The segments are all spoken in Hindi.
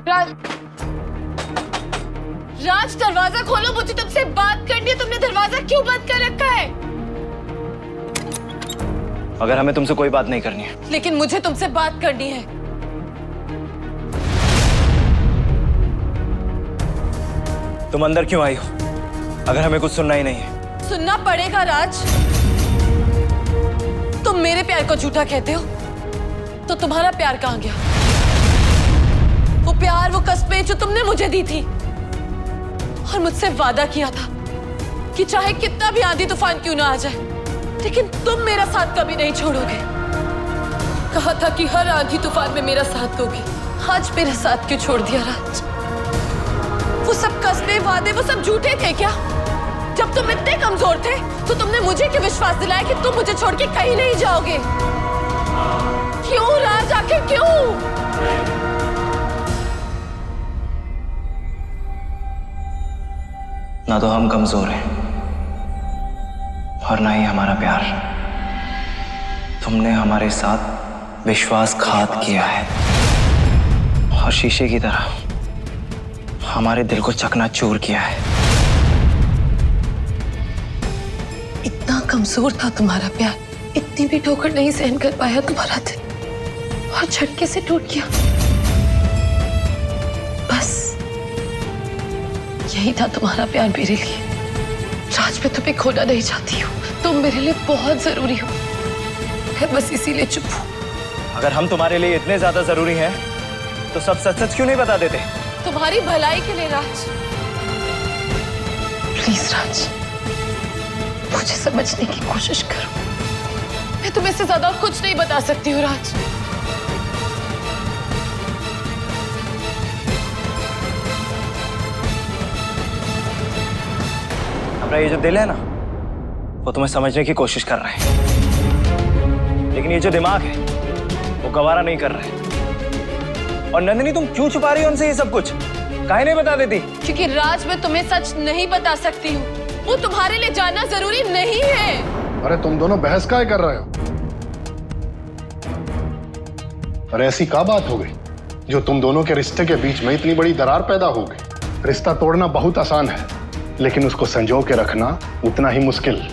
राज, राज दरवाजा खोलो, मुझे तुमसे बात करनी है। तुमने दरवाजा क्यों बंद कर रखा है? अगर हमें तुमसे कोई बात नहीं करनी है। लेकिन मुझे तुमसे बात करनी है। तुम अंदर क्यों आई हो अगर हमें कुछ सुनना ही नहीं है? सुनना पड़ेगा राज। तुम मेरे प्यार को झूठा कहते हो, तो तुम्हारा प्यार कहां गया? वो प्यार, वो कस्में जो तुमने मुझे दी थी और मुझसे वादा किया था कि चाहे कितना भी आंधी तूफान क्यों ना आ जाए, लेकिन तुम मेरा साथ कभी नहीं छोड़ोगे। कहा था कि हर आंधी तूफान में मेरा साथ दोगे। आज मेरा साथ क्यों छोड़ दिया राज? वो सब कस्में, वादे, वो सब झूठे थे क्या? जब तुम इतने कमजोर थे तो तुमने मुझे क्यों विश्वास दिलाया कि तुम मुझे छोड़ के कहीं नहीं जाओगे? क्यों राज, आखिर क्यों? ना तो हम कमजोर हैं और ना ही हमारा प्यार। तुमने हमारे साथ विश्वासघात किया है और शीशे की तरह हमारे दिल को चकनाचूर किया है। इतना कमजोर था तुम्हारा प्यार, इतनी भी ठोकर नहीं सहन कर पाया तुम्हारा दिल और झटके से टूट गया। बस यही था तुम्हारा प्यार मेरे लिए। राज, मैं तुम्हें खोना नहीं चाहती हूँ। तुम मेरे लिए बहुत जरूरी हो। मैं बस इसीलिए चुप हूँ। अगर हम तुम्हारे लिए इतने ज्यादा जरूरी हैं तो सब सच सच क्यों नहीं बता देते? तुम्हारी भलाई के लिए राज। प्लीज राज, मुझे समझने की कोशिश करो। मैं तुम्हें इससे ज्यादा कुछ नहीं बता सकती हूँ राज। हमारा ये जो दिल है ना, वो तुम्हें समझने की कोशिश कर रहा है, लेकिन ये जो दिमाग है वो गवारा नहीं कर रहा है। और नंदिनी, तुम क्यों छुपा रही हो हमसे ये सब कुछ? काहे नहीं बता देती? क्योंकि राज, मैं तुम्हें सच नहीं बता सकती हूँ। वो तुम्हारे लिए जानना जरूरी नहीं है। अरे तुम दोनों बहस काहे कर रहे हो? अरे ऐसी क्या बात हो गई जो तुम दोनों के रिश्ते के बीच में इतनी बड़ी दरार पैदा हो गई? रिश्ता तोड़ना बहुत आसान है, लेकिन उसको संजो के रखना उतना ही मुश्किल।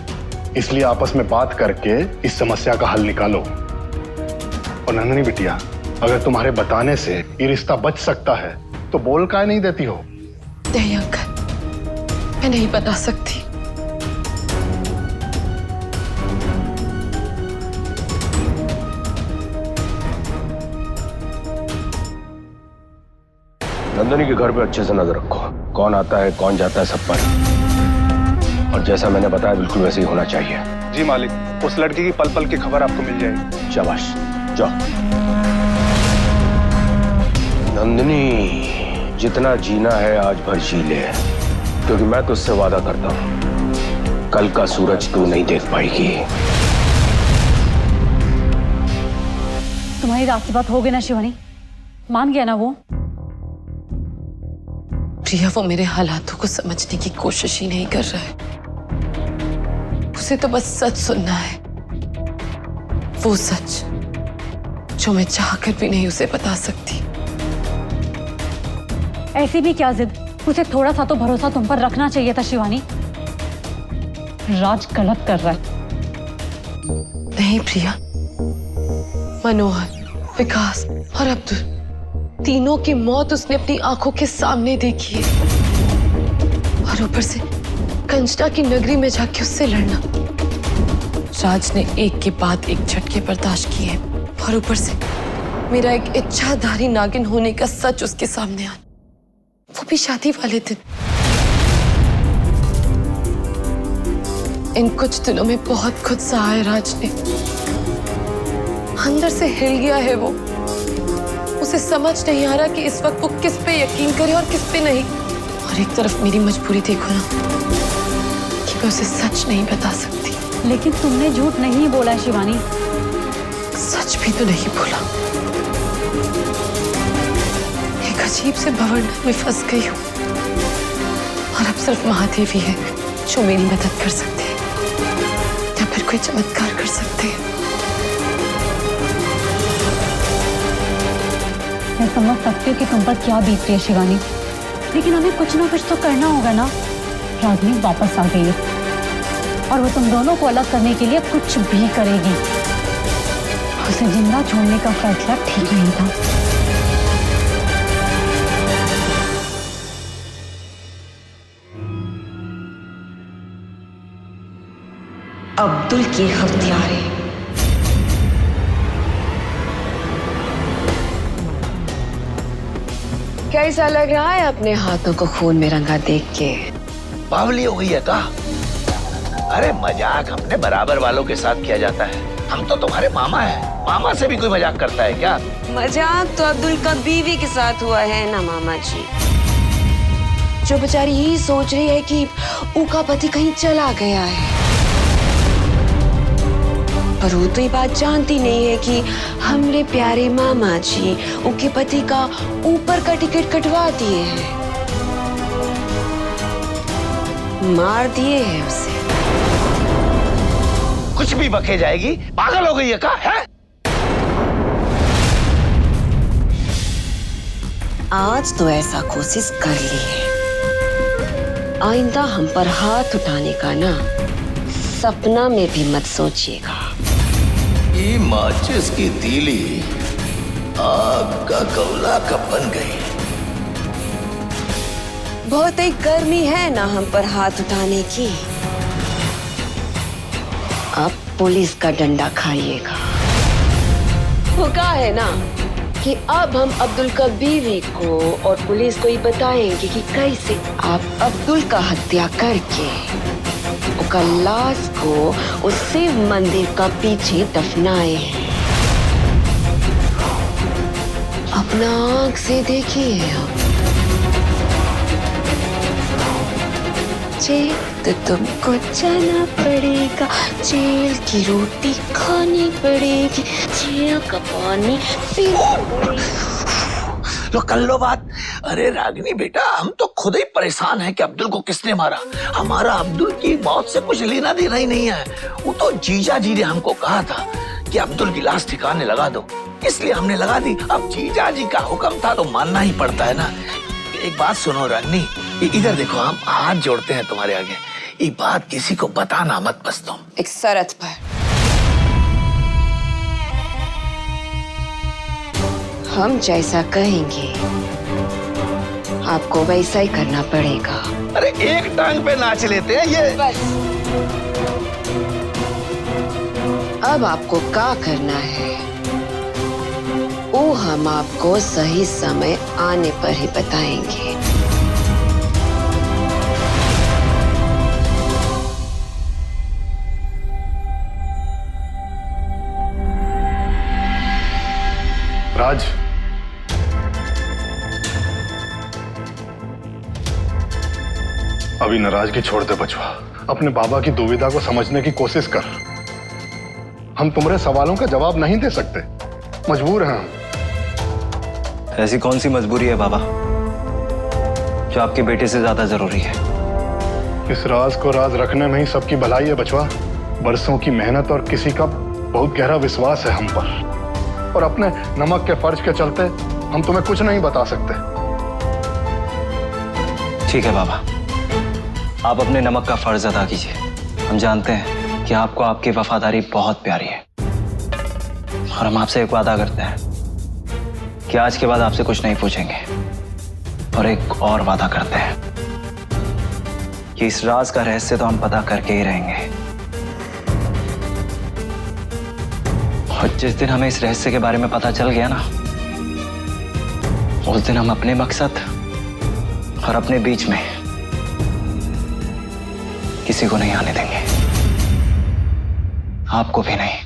इसलिए आपस में बात करके इस समस्या का हल निकालो। और नंदिनी बिटिया, अगर तुम्हारे बताने से ये रिश्ता बच सकता है तो बोल काहे नहीं देती हो? नहीं अंकल, मैं नहीं बता सकती। नंदिनी के घर पे अच्छे से नजर रखो। कौन आता है, कौन जाता है, सब पर। और जैसा मैंने बताया बिल्कुल वैसे ही होना चाहिए। जी मालिक, उस लड़की की पल पल की खबर आपको मिल जाएगी। शाबाश, जाओ। नंदिनी, जितना जीना है आज भर जी ले, क्योंकि मैं तुझसे वादा करता हूं कल का सूरज तू नहीं देख पाएगी। तुम्हारी रात की बात हो गई ना शिवानी? मान गया ना वो? प्रिया, वो मेरे हालातों को समझने की कोशिश ही नहीं कर रहा है। उसे तो बस सच सुनना है, वो सच जो मैं चाहकर भी नहीं उसे बता सकती। ऐसी भी क्या जिद? उसे थोड़ा सा तो भरोसा तुम पर रखना चाहिए था शिवानी। राज गलत कर रहा है। नहीं प्रिया, मनोहर, विकास और अब्दुल, तीनों की मौत उसने अपनी आंखों के सामने देखी है। और ऊपर से कंचना की नगरी में जाके उससे लड़ना। राज ने एक के बाद एक झटके बर्दाश्त किए और ऊपर से मेरा एक इच्छाधारी नागिन होने का सच उसके सामने आना, वो भी शादी वाले दिन। इन कुछ दिनों में बहुत खुद सा है राज ने। अंदर से हिल गया है वो। उसे समझ नहीं आ रहा कि इस वक्त वो किस पे यकीन करे और किस पे नहीं। और एक तरफ मेरी मजबूरी देखो ना कि मैं उसे सच नहीं बता सकती। लेकिन तुमने झूठ नहीं बोला शिवानी। सच भी तो नहीं बोला। एक अजीब से भंवर में फंस गई हूँ और अब सिर्फ महादेव ही है जो मेरी मदद कर सकते हैं या फिर कोई चमत्कार कर सकते हैं। समझ सकती हूँ कि तुम पर क्या बीत रही है शिवानी, लेकिन हमें कुछ ना कुछ तो करना होगा ना। रागिनी वापस आ गई है और वो तुम दोनों को अलग करने के लिए कुछ भी करेगी। उसे जिंदा छोड़ने का फैसला ठीक नहीं था। अब्दुल के हत्यारे। कैसा लग रहा है अपने हाथों को खून में रंगा देख के? बावली हो गई है का? अरे मजाक हमने बराबर वालों के साथ किया जाता है। हम तो तुम्हारे मामा हैं। मामा से भी कोई मजाक करता है क्या? मजाक तो अब्दुल का बीवी के साथ हुआ है ना मामा जी, जो बेचारी ही सोच रही है कि उसका पति कहीं चला गया है, पर वो तो ये बात जानती नहीं है कि हमने प्यारे मामा जी उनके पति का ऊपर का टिकट कटवा दिए हैं, मार दिए हैं उसे। कुछ भी बके जाएगी। पागल हो गई है का? है? आज तो ऐसा कोशिश कर ली है, आइंदा हम पर हाथ उठाने का ना सपना में भी मत सोचिएगा। ये माचिस की तीली आग का कौला कब बन गई? बहुत ही गर्मी है ना हम पर हाथ उठाने की। अब पुलिस का डंडा खाइएगा। वो कहा है ना कि अब हम अब्दुल का बीवी को और पुलिस को ही बताएंगे कि कैसे आप अब्दुल का हत्या करके उसका लाश को उस शिव मंदिर का पीछे दफनाए हैं। अपना आंख से देखिए आप। जेल तो तुमको जाना पड़ेगा, जेल की रोटी खानी पड़ेगी, जेल का पानी पीना पड़ेगा। तो कर लो बात। अरे रागिनी बेटा, हम तो खुद ही परेशान हैं कि अब्दुल को किसने मारा। हमारा अब्दुल की मौत से कुछ लेना देना ही नहीं है। वो तो जीजा जी ने हमको कहा था कि अब्दुल की लाश ठिकाने लगा दो, इसलिए हमने लगा दी। अब जीजा जी का हुक्म था तो मानना ही पड़ता है ना। एक बात सुनो रागिनी, इधर देखो, हम हाथ जोड़ते हैं तुम्हारे आगे। ये बात किसी को बताना मत बस तुम। एक शर्त पर। हम जैसा कहेंगे आपको वैसा ही करना पड़ेगा। अरे एक टांग पे नाच लेते हैं ये। बस अब आपको क्या करना है वो हम आपको सही समय आने पर ही बताएंगे। राज, अभी नाराजगी छोड़ दे बचवा। अपने बाबा की दुविधा को समझने की कोशिश कर। हम तुम्हारे सवालों का जवाब नहीं दे सकते, मजबूर हैं हम। ऐसी कौन सी मजबूरी है बाबा जो आपके बेटे से ज्यादा जरूरी है? इस राज को राज रखने में ही सबकी भलाई है बचवा। बरसों की मेहनत और किसी का बहुत गहरा विश्वास है हम पर, और अपने नमक के फर्ज के चलते हम तुम्हें कुछ नहीं बता सकते। ठीक है बाबा, आप अपने नमक का फर्ज अदा कीजिए। हम जानते हैं कि आपको आपकी वफादारी बहुत प्यारी है, और हम आपसे एक वादा करते हैं कि आज के बाद आपसे कुछ नहीं पूछेंगे। और एक और वादा करते हैं कि इस राज का रहस्य तो हम पता करके ही रहेंगे, और जिस दिन हमें इस रहस्य के बारे में पता चल गया ना, उस दिन हम अपने मकसद और अपने बीच में किसी को नहीं आने देंगे, आपको भी नहीं।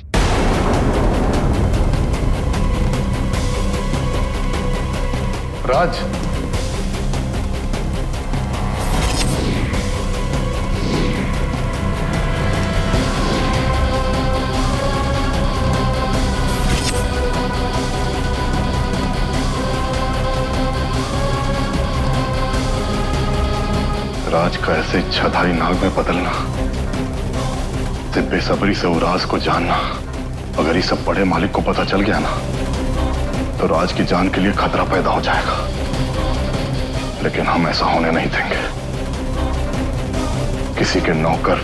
राज, राज का ऐसे इच्छाधारी नाग में बदलना, से बेसब्री से वो राज को जानना, अगर ये सब बड़े मालिक को पता चल गया ना, तो राज की जान के लिए खतरा पैदा हो जाएगा, लेकिन हम ऐसा होने नहीं देंगे। किसी के नौकर,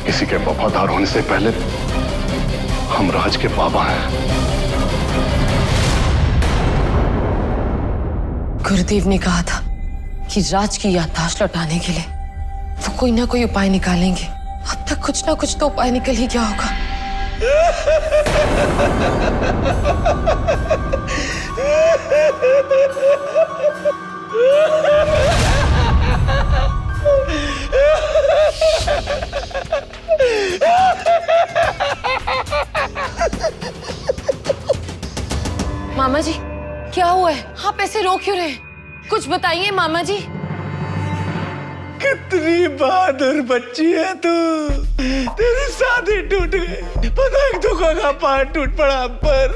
किसी के वफादार होने से पहले हम राज के बाबा हैं। गुरुदेव ने कहा था कि राज की याददाश्त लौटाने के लिए वो कोई ना कोई उपाय निकालेंगे। अब तक कुछ ना कुछ तो उपाय निकल ही गया होगा। मामा जी, क्या हुआ है? आप ऐसे रो क्यों रहे हैं? कुछ बताइए मामा जी। कितनी बहादुर बच्ची है तू। तेरी शादी टूट गई, पता है दुखों का पहाड़ टूट पड़ा हम पर।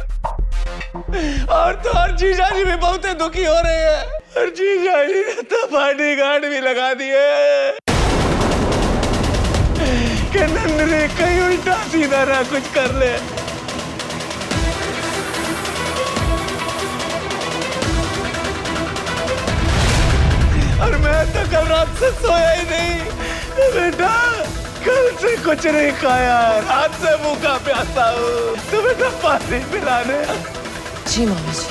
और तो और जीजा जी भी बहुत दुखी हो रहे हैं। और जीजा जी ने तो बॉडीगार्ड भी लगा दिए कि नंदनी कहीं उल्टा सीधा ना कुछ कर ले। और मैं तो कल रात से सोया ही नहीं बेटा। कल से कुछ नहीं खाया, रात से भूखा प्यासा हूँ। तो बेटा पानी पिलाने। जी मामा जी।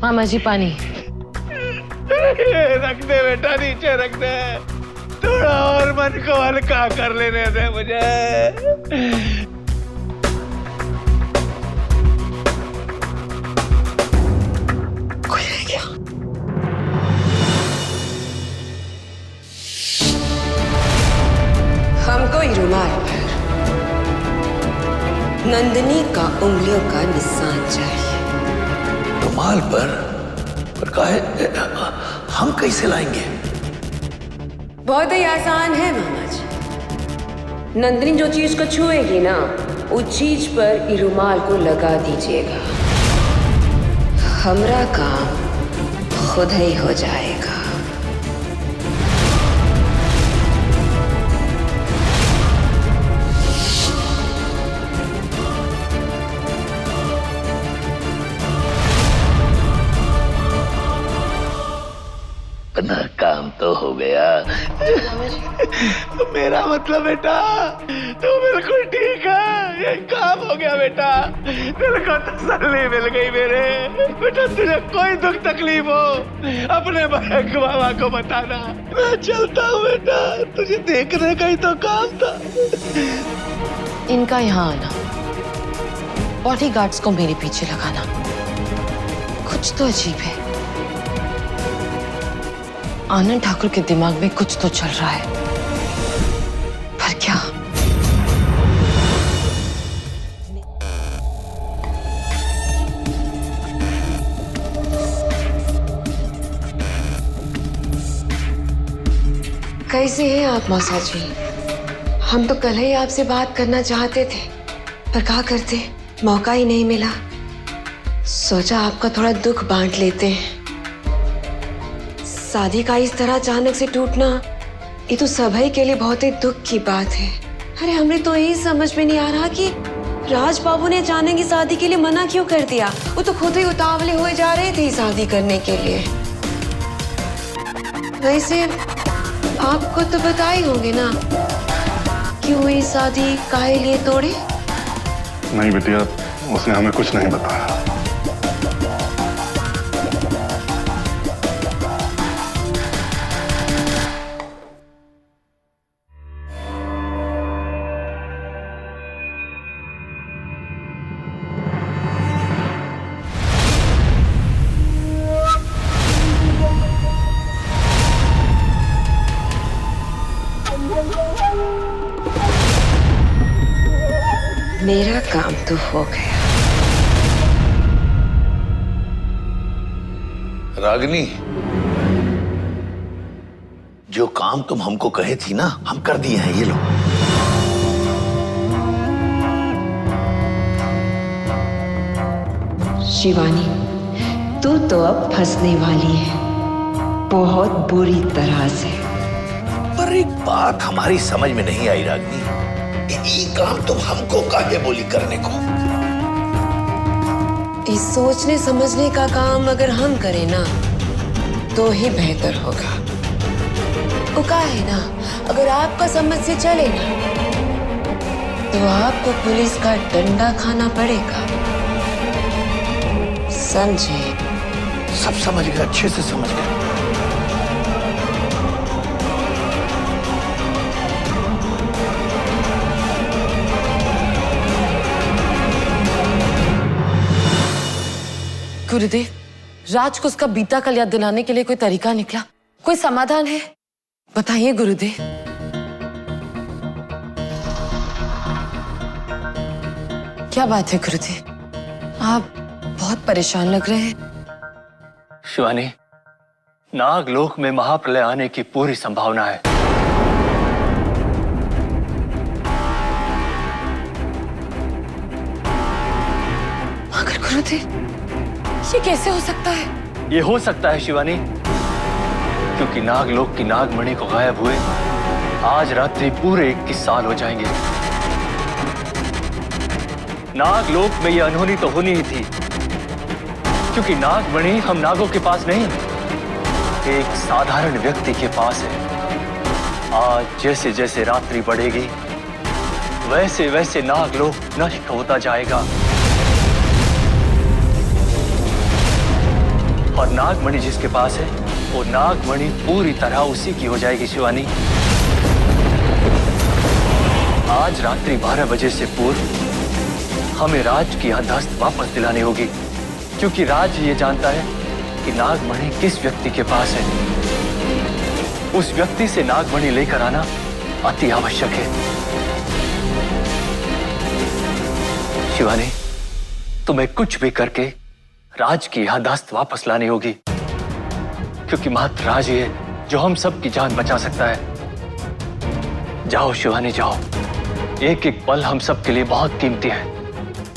मामा जी पानी। रख दे बेटा, नीचे रख दे। थोड़ा और मन को हल्का कर लेने दे मुझे। हमको ये रुमाल पर नंदिनी का उंगलियों का निशान चाहिए। रुमाल पर काहे? हम कैसे लाएंगे? बहुत ही आसान है मामा जी। नंदिनी जो चीज को छुएगी ना, उस चीज पर ये रुमाल को लगा दीजिएगा। हमरा काम खुद ही हो जाएगा। अपना काम तो हो गया। मेरा मतलब बेटा, तू बिल्कुल ठीक है। ये काम हो गया बेटा। दिल को तसल्ली मिल गई मेरे। बेटा तुझे कोई दुख तकलीफ हो अपने बहन बाबा को बताना। मैं चलता हूँ बेटा, तुझे देखने का ही तो काम था। इनका यहाँ आना, बॉडीगार्ड्स को मेरे पीछे लगाना, कुछ तो अजीब है। आनंद ठाकुर के दिमाग में कुछ तो चल रहा है, पर क्या? कैसे हैं आप मौसा जी? हम तो कल ही आपसे बात करना चाहते थे, पर क्या करते, मौका ही नहीं मिला। सोचा आपका थोड़ा दुख बांट लेते हैं। शादी का इस तरह अचानक से टूटना, ये तो सभी के लिए बहुत ही दुख की बात है। अरे हमें तो यही समझ में नहीं आ रहा कि राज बाबू ने अचानक की शादी के लिए मना क्यों कर दिया। वो तो खुद ही उतावले हुए जा रहे थे शादी करने के लिए। वैसे आपको तो बताए होंगे ना क्यों ये शादी काहे लिए तोड़े? नहीं बिटिया, उसने हमें कुछ नहीं बताया। मेरा काम तो हो गया। रागिनी, जो काम तुम हमको कहे थी ना, हम कर दिए हैं। ये लो। शिवानी, तू तो अब फंसने वाली है, बहुत बुरी तरह से। पर पर एक बात हमारी समझ में नहीं आई रागनी, ये काम तुम हमको काहे बोली करने को? इस सोचने समझने का काम अगर हम करें ना तो ही बेहतर होगा। वो का है ना, अगर आपका समझ से चले ना तो आपको पुलिस का डंडा खाना पड़ेगा, समझे? सब समझ गए, अच्छे से समझ गए। गुरुदेव, राज को उसका बीता कल याद दिलाने के लिए कोई तरीका निकला, कोई समाधान है? बताइए गुरुदेव। क्या बात है गुरुदेव, आप बहुत परेशान लग रहे हैं। शिवानी, नागलोक में महाप्रलय आने की पूरी संभावना है। मगर गुरुदेव, ये कैसे हो सकता है? ये हो सकता है शिवानी, क्योंकि नागलोक की नागमणि को गायब हुए आज रात्रि पूरे 21 साल हो जाएंगे। नागलोक में ये अनहोनी तो होनी ही थी, क्योंकि नागमणि हम नागों के पास नहीं, एक साधारण व्यक्ति के पास है। आज जैसे जैसे रात्रि बढ़ेगी वैसे वैसे नागलोक नष्ट होता जाएगा और नागमणि जिसके पास है वो नागमणि पूरी तरह उसी की हो जाएगी। शिवानी, आज रात्रि 12 बजे से पूर्व हमें राज की याददाश्त वापस दिलानी होगी, क्योंकि राज ये जानता है कि नागमणि किस व्यक्ति के पास है। उस व्यक्ति से नागमणि लेकर आना अति आवश्यक है। शिवानी, तुम्हें कुछ भी करके राज की याददाश्त वापस लानी होगी, क्योंकि मात्र राज ही है जो हम सब की जान बचा सकता है। जाओ शिवानी, जाओ। एक एक पल हम सब के लिए बहुत कीमती है।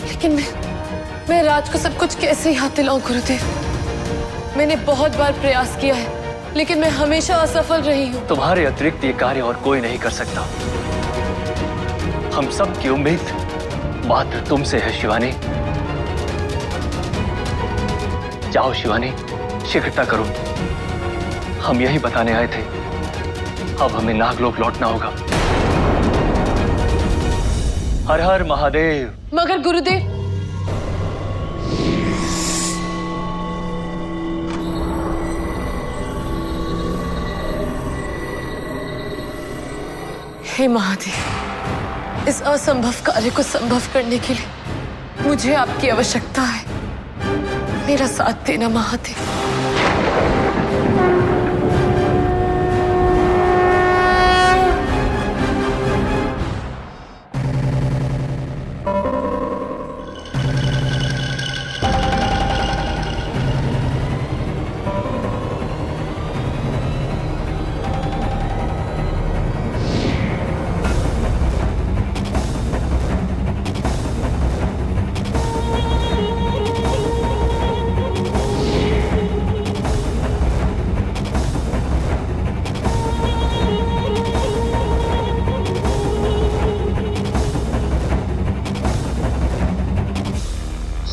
लेकिन मैं राज को सब कुछ कैसे याद दिलाऊं गुरुदेव? मैंने बहुत बार प्रयास किया है, लेकिन मैं हमेशा असफल रही हूँ। तुम्हारे अतिरिक्त ये कार्य और कोई नहीं कर सकता। हम सब की उम्मीद मात्र तुमसे है शिवानी। जाओ शिवानी, शीघ्रता करो। हम यही बताने आए थे, अब हमें नागलोक लौटना होगा। हर हर महादेव। मगर गुरुदेव, हे महादेव, इस असंभव कार्य को संभव करने के लिए मुझे आपकी आवश्यकता है। मेरा साथ देना महादेव।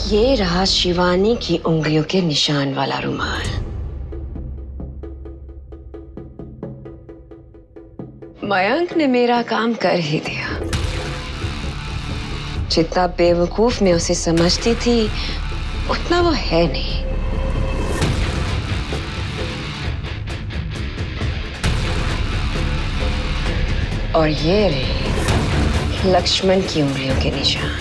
ये रहा शिवानी की उंगलियों के निशान वाला रुमाल। मयंक ने मेरा काम कर ही दिया। जितना बेवकूफ मैं उसे समझती थी उतना वो है नहीं। और ये रहे लक्ष्मण की उंगलियों के निशान।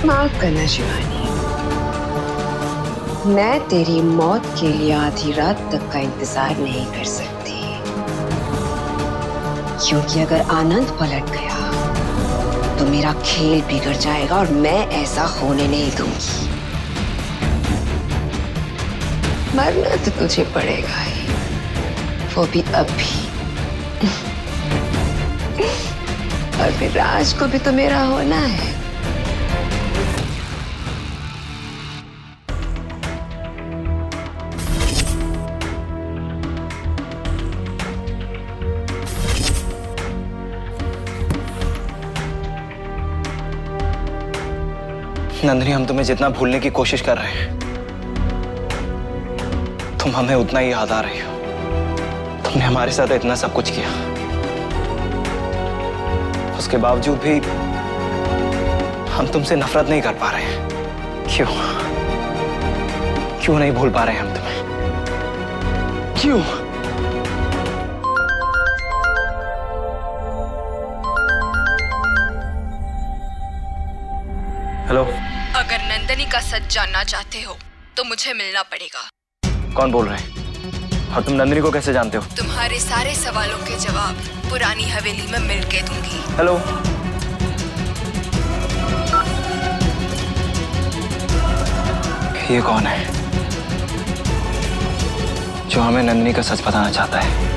माफ करना शिवानी, मैं तेरी मौत के लिए आधी रात तक का इंतजार नहीं कर सकती, क्योंकि अगर आनंद पलट गया तो मेरा खेल बिगड़ जाएगा और मैं ऐसा होने नहीं दूंगी। मरना तो तुझे पड़ेगा ही, वो भी अभी। और फिर राज को भी तो मेरा होना है। नंदिनी, हम तुम्हें जितना भूलने की कोशिश कर रहे हैं, तुम हमें उतना ही याद आ रही हो। तुमने हमारे साथ इतना सब कुछ किया, उसके बावजूद भी हम तुमसे नफरत नहीं कर पा रहे हैं। क्यों? क्यों नहीं भूल पा रहे हैं हम तुम्हें? क्यों? हेलो। अगर नंदनी का सच जानना चाहते हो तो मुझे मिलना पड़ेगा। कौन बोल रहे हैं? और तुम नंदिनी को कैसे जानते हो? तुम्हारे सारे सवालों के जवाब पुरानी हवेली में मिल के दूंगी। हेलो। ये कौन है जो हमें नंदिनी का सच बताना चाहता है?